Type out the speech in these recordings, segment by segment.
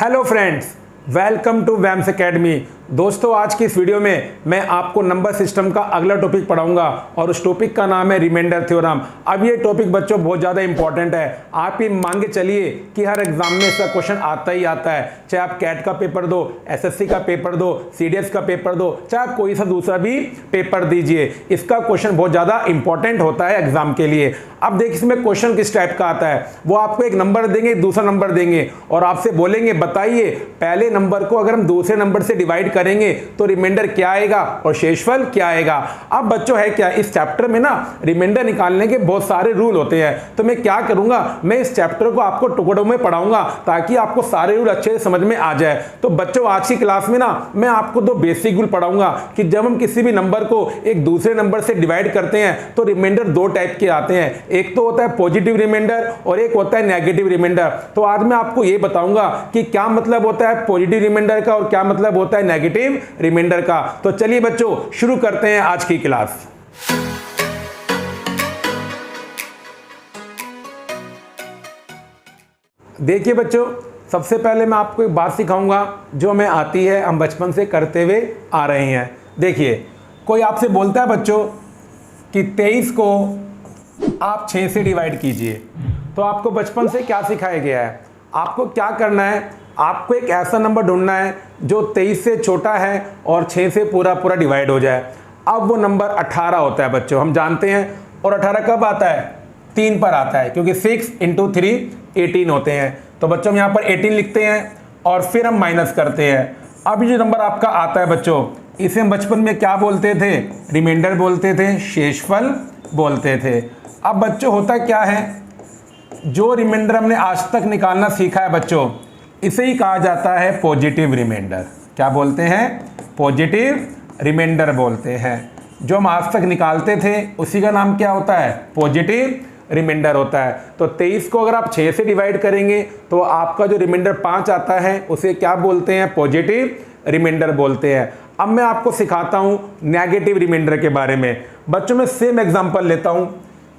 Hello friends, welcome to Vaims academy. दोस्तों, आज की इस वीडियो में मैं आपको नंबर सिस्टम का अगला टॉपिक पढ़ाऊंगा और उस टॉपिक का नाम है रिमाइंडर थ्योरम। अब ये टॉपिक बच्चों बहुत ज़्यादा इंपॉर्टेंट है। आप ये मान के चलिए कि हर एग्जाम में इसका क्वेश्चन आता ही आता है, चाहे आप कैट का पेपर दो, एसएससी का पेपर दो, सीडीएस का पेपर दो, चाहे कोई सा दूसरा भी पेपर दीजिए, इसका क्वेश्चन बहुत ज़्यादा इंपॉर्टेंट होता है एग्जाम के लिए। अब देखिए इसमें क्वेश्चन किस टाइप का आता है। वो आपको एक नंबर देंगे, दूसरा नंबर देंगे और आपसे बोलेंगे बताइए पहले नंबर को अगर हम दूसरे नंबर से डिवाइड करेंगे तो रिमाइंडर क्या आएगा और शेषफल क्या आएगा। अब बच्चों है क्या, इस चैप्टर में ना रिमाइंडर निकालने के बहुत सारे रूल होते हैं। तो मैं क्या करूंगा, मैं इस चैप्टर को आपको टुकड़ों में पढ़ाऊंगा ताकि आपको सारे रूल अच्छे से समझ में आ जाए। तो बच्चों, आज की क्लास में ना मैं आपको दो बेसिक रूल पढ़ाऊंगा कि जब हम किसी भी नंबर को एक दूसरे नंबर से डिवाइड करते हैं तो रिमाइंडर दो टाइप के आते हैं। एक तो होता है पॉजिटिव रिमाइंडर और एक होता है नेगेटिव रिमाइंडर। तो आज मैं आपको ये बताऊंगा कि क्या मतलब होता है पॉजिटिव रिमाइंडर का और क्या मतलब होता है नेगेटिव रिमाइंडर का। तो चलिए बच्चों, शुरू करते हैं आज की क्लास। देखिए बच्चों, सबसे पहले मैं आपको एक बात सिखाऊंगा जो हमें आती है, हम बचपन से करते हुए आ रहे हैं। देखिए, कोई आपसे बोलता है बच्चों कि 23 को आप 6 से डिवाइड कीजिए, तो आपको बचपन से क्या सिखाया गया है? आपको क्या करना है, आपको एक ऐसा नंबर ढूंढना है जो 23 से छोटा है और 6 से पूरा पूरा डिवाइड हो जाए। अब वो नंबर 18 होता है बच्चों, हम जानते हैं। और 18 कब आता है? 3 पर आता है, क्योंकि 6 × 3 18 होते हैं। तो बच्चों हम यहाँ पर 18 लिखते हैं और फिर हम माइनस करते हैं। अब जो नंबर आपका आता है बच्चों, इसे हम बचपन में क्या बोलते थे? रिमाइंडर बोलते थे, शेषफल बोलते थे। अब बच्चों होता क्या है, जो रिमाइंडर हमने आज तक निकालना सीखा है बच्चों, इसे ही कहा जाता है पॉजिटिव रिमाइंडर। क्या बोलते हैं? पॉजिटिव रिमाइंडर बोलते हैं। जो हम आज तक निकालते थे उसी का नाम क्या होता है? पॉजिटिव रिमाइंडर होता है। तो 23 को अगर आप 6 से डिवाइड करेंगे तो आपका जो रिमाइंडर 5 आता है उसे क्या बोलते हैं? पॉजिटिव रिमाइंडर बोलते हैं। अब मैं आपको सिखाता हूं नेगेटिव रिमाइंडर के बारे में। बच्चों मैं सेम एग्जांपल लेता हूं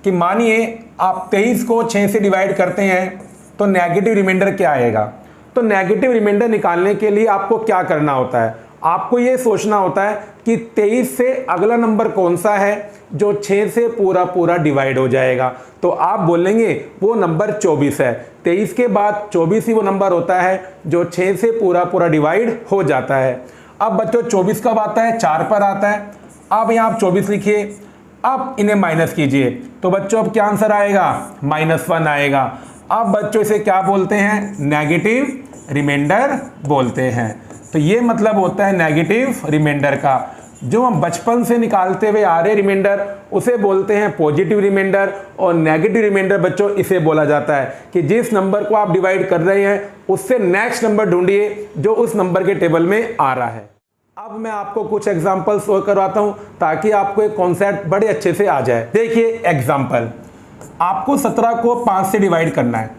कि मानिए आप 23 को 6 से डिवाइड करते हैं तो नेगेटिव रिमाइंडर क्या आएगा। तो नेगेटिव रिमाइंडर निकालने के लिए आपको क्या करना होता है? आपको ये सोचना होता है कि 23 से अगला नंबर कौन सा है जो 6 से पूरा पूरा डिवाइड हो जाएगा। तो आप बोलेंगे वो नंबर 24 है। 23 के बाद 24 ही वो नंबर होता है जो 6 से पूरा पूरा डिवाइड हो जाता है। अब बच्चों 24 कब आता है? 4 पर आता है। अब यहाँ आप 24 लिखिए, अब इन्हें माइनस कीजिए, तो बच्चों अब क्या आंसर आएगा? -1 आएगा। अब बच्चों इसे क्या बोलते हैं? नेगेटिव रिमाइंडर बोलते हैं। तो ये मतलब होता है नेगेटिव रिमाइंडर का। जो हम बचपन से निकालते हुए आ रहे रिमाइंडर उसे बोलते हैं पॉजिटिव रिमाइंडर, और नेगेटिव रिमाइंडर बच्चों इसे बोला जाता है कि जिस नंबर को आप डिवाइड कर रहे हैं उससे नेक्स्ट नंबर ढूंढिए जो उस नंबर के टेबल में आ रहा है। अब मैं आपको कुछ एग्जाम्पल शो करवाता हूं ताकि आपको एक कॉन्सेप्ट बड़े अच्छे से आ जाए। देखिए एग्जाम्पल, आपको 17 को 5 से डिवाइड करना है।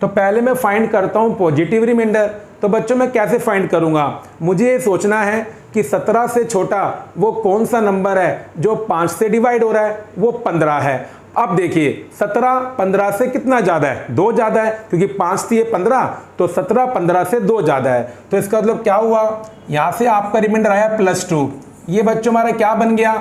तो पहले मैं फाइंड करता हूं पॉजिटिव रिमाइंडर। तो बच्चों मैं कैसे फाइंड करूंगा? मुझे ये सोचना है कि 17 से छोटा वो कौन सा नंबर है जो 5 से डिवाइड हो रहा है। वो 15 है। अब देखिए 17 15 से कितना ज़्यादा है? 2 ज़्यादा है, क्योंकि 5 थी 15, तो 17 15 से 2 ज़्यादा है। तो इसका मतलब क्या हुआ, यहाँ से आपका रिमाइंडर आया +2। ये बच्चों हमारा क्या बन गया?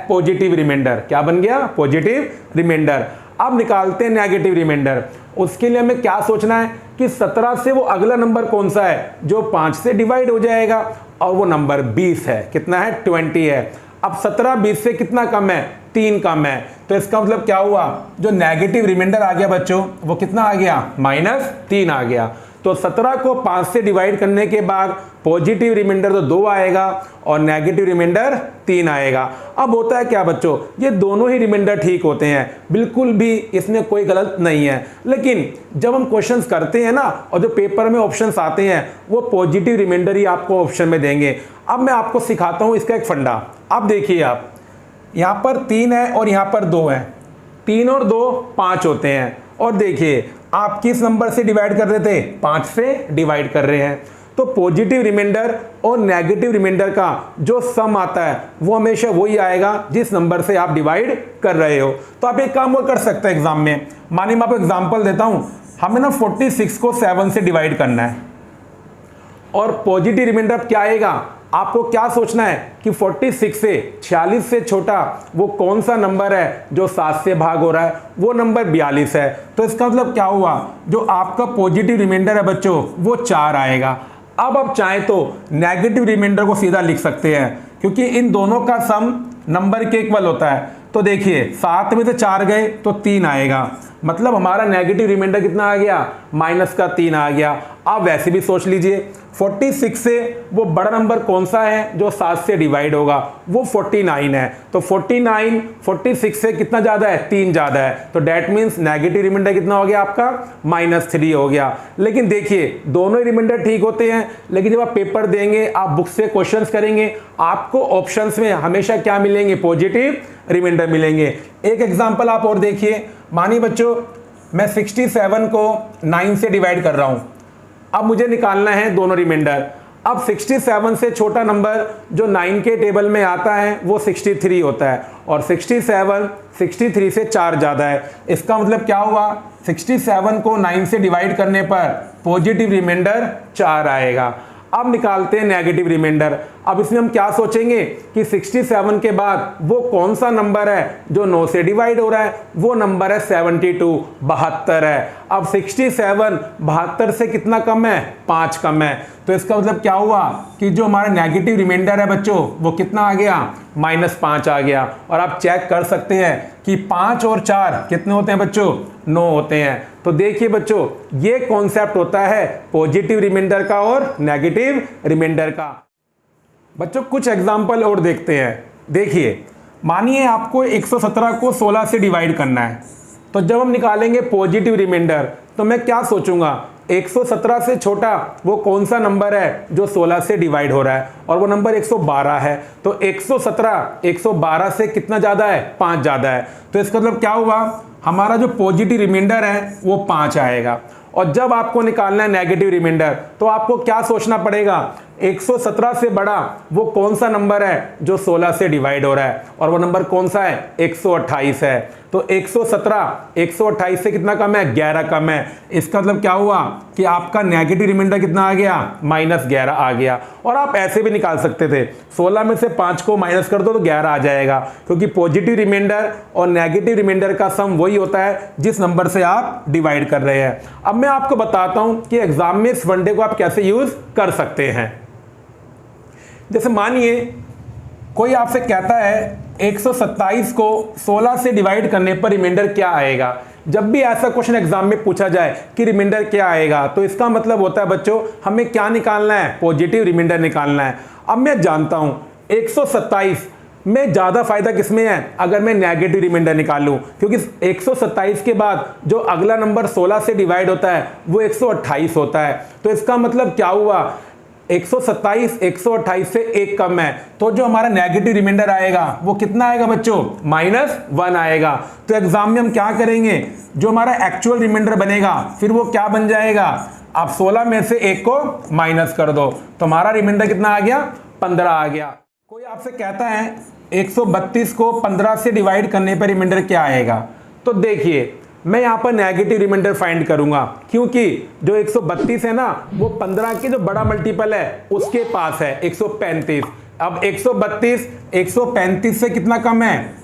Positive reminder. क्या बन गया? Positive reminder. अब निकालते हैं नेगेटिव रिमाइंडर। उसके लिए हमें क्या सोचना है कि 17 से वो अगला नंबर कौन सा है जो 5 से डिवाइड हो जाएगा, और वो नंबर 20 है। कितना है? 20 है। अब 17 20 से कितना कम है? 3 कम है। तो इसका मतलब क्या हुआ, जो नेगेटिव रिमाइंडर आ गया बच्चों वो कितना आ गया? -3 आ गया। तो 17 को 5 से डिवाइड करने के बाद पॉजिटिव रिमाइंडर तो 2 आएगा और नेगेटिव रिमाइंडर 3 आएगा। अब होता है क्या बच्चों, ये दोनों ही रिमाइंडर ठीक होते हैं, बिल्कुल भी इसमें कोई गलत नहीं है। लेकिन जब हम क्वेश्चंस करते हैं ना और जो पेपर में ऑप्शंस आते हैं वो पॉजिटिव रिमाइंडर ही आपको ऑप्शन में देंगे। अब मैं आपको सिखाता हूँ इसका एक फंडा। अब देखिए, आप यहाँ पर 3 है और यहाँ पर 2 है। 3 और 2 5 होते हैं। और देखिए आप किस नंबर से डिवाइड कर रहे थे? 5 से डिवाइड कर रहे हैं। तो पॉजिटिव रिमाइंडर और नेगेटिव रिमाइंडर का जो सम आता है वो हमेशा वही आएगा जिस नंबर से आप डिवाइड कर रहे हो। तो आप एक काम और कर सकते हैं एग्जाम में। मानिए मैं आपको एग्जांपल देता हूं, हमें ना 46 को 7 से डिवाइड करना है। और पॉजिटिव रिमाइंडर अब क्या आएगा, आपको क्या सोचना है कि 46 से 46 से छोटा वो कौन सा नंबर है जो 7 से भाग हो रहा है, वो नंबर 42 है। तो इसका मतलब क्या हुआ, जो आपका पॉजिटिव रिमाइंडर है बच्चों वो 4 आएगा। अब आप चाहें तो नेगेटिव रिमाइंडर को सीधा लिख सकते हैं, क्योंकि इन दोनों का सम नंबर के इक्वल होता है। तो देखिए 7 में से 4 गए तो 3 आएगा, मतलब हमारा नेगेटिव रिमाइंडर कितना आ गया, -3 आ गया। आप वैसे भी सोच लीजिए 46 से वो बड़ा नंबर कौन सा है जो 7 से डिवाइड होगा, वो 49 है। तो 49 46 से कितना ज़्यादा है, 3 ज़्यादा है। तो डैट मीन्स नेगेटिव रिमाइंडर कितना हो गया आपका, -3 हो गया। लेकिन देखिए दोनों ही रिमाइंडर ठीक होते हैं, लेकिन जब आप पेपर देंगे, आप बुक से क्वेश्चंस करेंगे, आपको ऑप्शंस में हमेशा क्या मिलेंगे, पॉजिटिव रिमाइंडर मिलेंगे। एक एग्जाम्पल आप और देखिए, मानिए बच्चों मैं 67 को 9 से डिवाइड कर रहा हूँ। अब मुझे निकालना है दोनों रिमाइंडर। अब 67 से छोटा नंबर जो 9 के टेबल में आता है वो 63 होता है, और 67 63 से 4 ज़्यादा है। इसका मतलब क्या हुआ, 67 को 9 से डिवाइड करने पर पॉजिटिव रिमाइंडर 4 आएगा। अब निकालते हैं नेगेटिव रिमाइंडर। अब इसमें हम क्या सोचेंगे कि 67 के बाद वो कौन सा नंबर है जो 9 से डिवाइड हो रहा है, वो नंबर है 72, 72 है। अब 67 72 से कितना कम है, 5 कम है। तो इसका मतलब क्या हुआ कि जो हमारा नेगेटिव रिमाइंडर है बच्चों वो कितना आ गया, -5 आ गया। और आप चेक कर सकते हैं कि 5 और 4 कितने होते हैं बच्चों, 9 होते हैं। तो देखिए बच्चों ये कॉन्सेप्ट होता है पॉजिटिव रिमाइंडर का और नेगेटिव रिमाइंडर का। बच्चों कुछ एग्जाम्पल और देखते हैं। देखिए मानिए आपको 117 को 16 से डिवाइड करना है, तो जब हम निकालेंगे पॉजिटिव रिमाइंडर तो मैं क्या सोचूंगा, 117 से छोटा वो कौन सा नंबर है जो 16 से डिवाइड हो रहा है, और वो नंबर 112 है। तो 117 112 से कितना ज़्यादा है, 5 ज़्यादा है। तो इसका मतलब क्या हुआ, हमारा जो पॉजिटिव रिमाइंडर है वो 5 आएगा। और जब आपको निकालना है नेगेटिव रिमाइंडर तो आपको क्या सोचना पड़ेगा, 117 से बड़ा वो कौन सा नंबर है जो 16 से डिवाइड हो रहा है, और वो नंबर कौन सा है, 128 है। तो 117 128 से कितना कम है, 11 कम है। इसका मतलब क्या हुआ कि आपका नेगेटिव रिमाइंडर कितना आ गया, -11 आ गया। और आप ऐसे भी निकाल सकते थे, 16 में से 5 को माइनस कर दो तो 11 आ जाएगा, क्योंकि पॉजिटिव रिमाइंडर और नेगेटिव रिमाइंडर का सम वही होता है जिस नंबर से आप डिवाइड कर रहे हैं। अब मैं आपको बताता हूं कि एग्जाम में इस वनडे को आप कैसे यूज कर सकते हैं। जैसे मानिए कोई आपसे कहता है 127 को 16 से डिवाइड करने पर रिमाइंडर क्या आएगा। जब भी ऐसा क्वेश्चन एग्जाम में पूछा जाए कि रिमाइंडर क्या आएगा, तो इसका मतलब होता है बच्चों हमें क्या निकालना है, पॉजिटिव रिमाइंडर निकालना है। अब मैं जानता हूं 127 में ज़्यादा फायदा किसमें है, अगर मैं नेगेटिव रिमाइंडर निकालूं, क्योंकि 127 के बाद जो अगला नंबर 16 से डिवाइड होता है वो 128 होता है। तो इसका मतलब क्या हुआ, 127 128 से 1 कम है, तो जो हमारा नेगेटिव रिमाइंडर आएगा वो कितना आएगा बच्चों, -1 आएगा। तो एग्जाम में हम क्या करेंगे, जो हमारा एक्चुअल रिमाइंडर बनेगा फिर वो क्या बन जाएगा, आप 16 में से 1 को माइनस कर दो, तो हमारा रिमाइंडर कितना आ गया, 15 आ गया। कोई आपसे कहता है 132 को 15 से डिवाइड करने पर रिमाइंडर क्या आएगा, तो देखिए मैं यहाँ पर नेगेटिव रिमाइंडर फाइंड करूंगा, क्योंकि जो 132 है ना वो 15 के जो बड़ा मल्टीपल है उसके पास है 135। अब 132 135 से कितना कम है,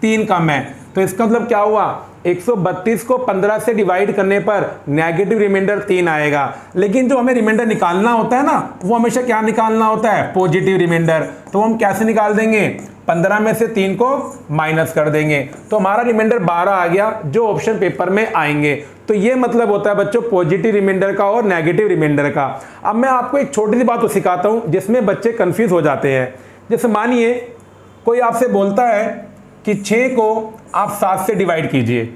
3 कम है। तो इसका मतलब क्या हुआ, 132 को 15 से डिवाइड करने पर नेगेटिव रिमाइंडर 3 आएगा। लेकिन जो हमें रिमाइंडर निकालना होता है ना, वो हमेशा क्या निकालना होता है, पॉजिटिव रिमाइंडर। तो हम कैसे निकाल देंगे, 15 में से 3 को माइनस कर देंगे, तो हमारा रिमाइंडर 12 आ गया, जो ऑप्शन पेपर में आएंगे। तो ये मतलब होता है बच्चों पॉजिटिव रिमाइंडर का और नेगेटिव रिमाइंडर का। अब मैं आपको एक छोटी सी बात तो सिखाता हूँ जिसमें बच्चे कंफ्यूज हो जाते हैं। जैसे मानिए कोई आपसे बोलता है कि 6 को आप 7 से डिवाइड कीजिए।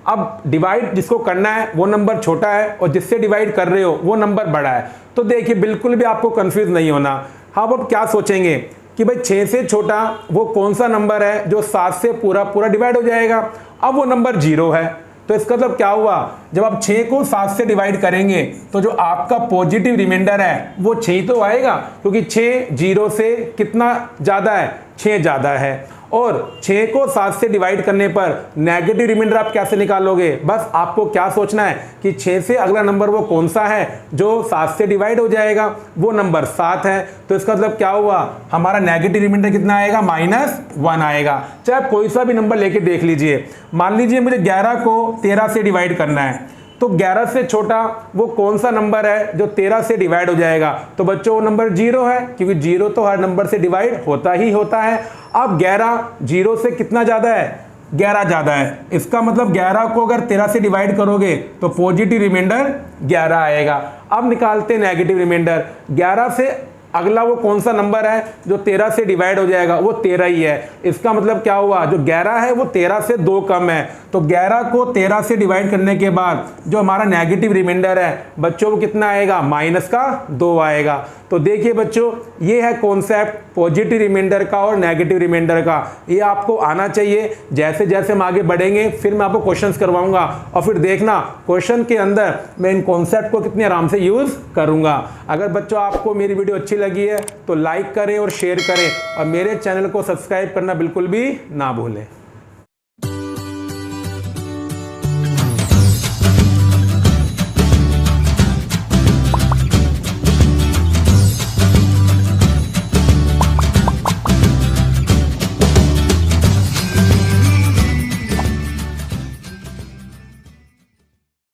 अब डिवाइड जिसको करना है वो नंबर छोटा है और जिससे डिवाइड कर रहे हो वो नंबर बड़ा है। तो देखिए बिल्कुल भी आपको कंफ्यूज नहीं होना। हाँ अब क्या सोचेंगे कि भाई 6 से छोटा वो कौन सा नंबर है जो 7 से पूरा डिवाइड हो जाएगा। अब वो नंबर 0 है। तो इसका मतलब क्या हुआ, जब आप 6 को 7 से डिवाइड करेंगे तो जो आपका पॉजिटिव रिमाइंडर है वो 6 तो आएगा, क्योंकि 6 0 से कितना ज़्यादा है, 6 ज़्यादा है। और 6 को 7 से डिवाइड करने पर नेगेटिव रिमाइंडर आप कैसे निकालोगे? बस आपको क्या सोचना है कि 6 से अगला नंबर वो कौन सा है जो 7 से डिवाइड हो जाएगा, वो नंबर 7 है। तो इसका मतलब क्या हुआ, हमारा नेगेटिव रिमाइंडर कितना आएगा? -1 आएगा। चाहे आप कोई सा भी नंबर लेके देख लीजिए। मान लीजिए मुझे 11 को 13 से डिवाइड करना है, तो 11 से छोटा वो कौन सा नंबर है जो 13 से डिवाइड हो जाएगा? तो बच्चों वो नंबर 0 है, क्योंकि 0 तो हर नंबर से डिवाइड होता ही होता है। अब 11 0 से कितना ज़्यादा है? 11 ज़्यादा है। इसका मतलब 11 को अगर 13 से डिवाइड करोगे तो पॉजिटिव रिमाइंडर 11 आएगा। अब निकालते हैं नेगेटिव रिमाइंडर। 11 से अगला वो कौन सा नंबर है जो 13 से डिवाइड हो जाएगा? वो 13 ही है। इसका मतलब क्या हुआ, जो 11 है वो 13 से 2 कम है। तो 11 को 13 से डिवाइड करने के बाद जो हमारा नेगेटिव रिमाइंडर है बच्चों वो कितना आएगा? -2 आएगा। तो देखिए बच्चों, ये है कॉन्सेप्ट पॉजिटिव रिमाइंडर का और नेगेटिव रिमाइंडर का। ये आपको आना चाहिए। जैसे जैसे हम आगे बढ़ेंगे फिर मैं आपको क्वेश्चंस करवाऊंगा और फिर देखना क्वेश्चन के अंदर मैं इन कॉन्सेप्ट को कितने आराम से यूज़ करूंगा। अगर बच्चों आपको मेरी वीडियो अच्छी लगी है तो लाइक करें और शेयर करें और मेरे चैनल को सब्सक्राइब करना बिल्कुल भी ना भूलें।